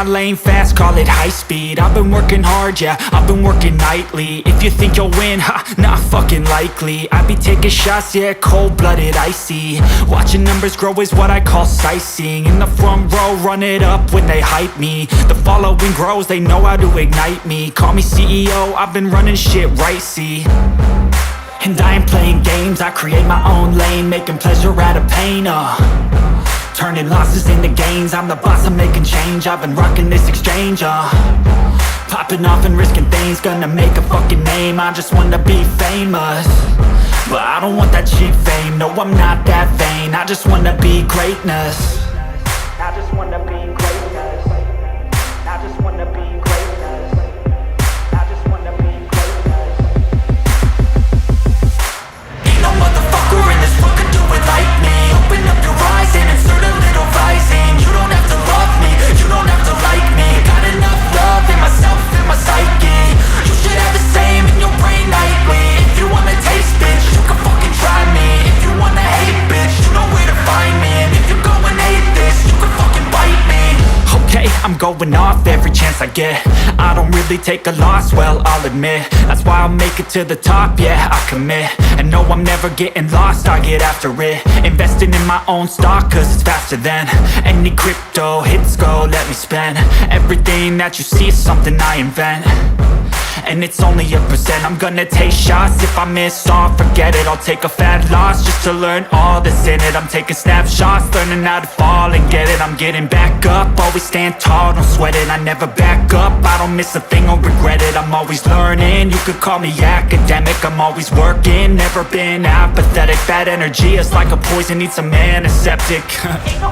my lane fast, call it high speed. I've been working hard, yeah, I've been working nightly. If you think you'll win, ha, not fucking likely. I be taking shots, yeah, cold-blooded, icy. Watching numbers grow is what I call sightseeing. In the front row, run it up when they hype me. The following grows, they know how to ignite me. Call me CEO, I've been running shit right, see. And I ain't playing games, I create my own lane, making pleasure out of pain, turning losses into gains, I'm the boss, I'm making change. I've been rocking this exchange, popping off and risking things, gonna make a fucking name. I just wanna be famous, but I don't want that cheap fame. No, I'm not that vain, I just wanna be greatness. I just wanna be greatness. I just wanna be greatness. I just wanna be greatness. Ain't no motherfucker in this world could do it like me. Open up your eyes and insert a little rising. You don't have to love me, you don't have to like me. Got enough love in myself and my psyche. You should have the same in your brain nightly. If you wanna taste, bitch, you can fucking try me. If you wanna hate, bitch, you know where to find me. And if you go and hate this, you can fucking bite me. Okay, I'm going off every chance I get. I don't really take a loss, well, I'll admit. That's why I'll make it to the top, yeah, I commit. And no, I'm never getting lost, I get after it. Investing in my own stock, cause it's faster than any crypto hits go, let me spend. Everything that you see is something I invent, and it's only a percent. I'm gonna take shots, if I miss all, forget it. I'll take a fat loss just to learn all that's in it. I'm taking snapshots, learning how to fall and get it. I'm getting back up, always stand tall, don't sweat it. I never back up, I don't miss a thing or regret it. I'm always learning, you could call me academic. I'm always working, never been apathetic. Bad energy is like a poison, needs some antiseptic. Ain't no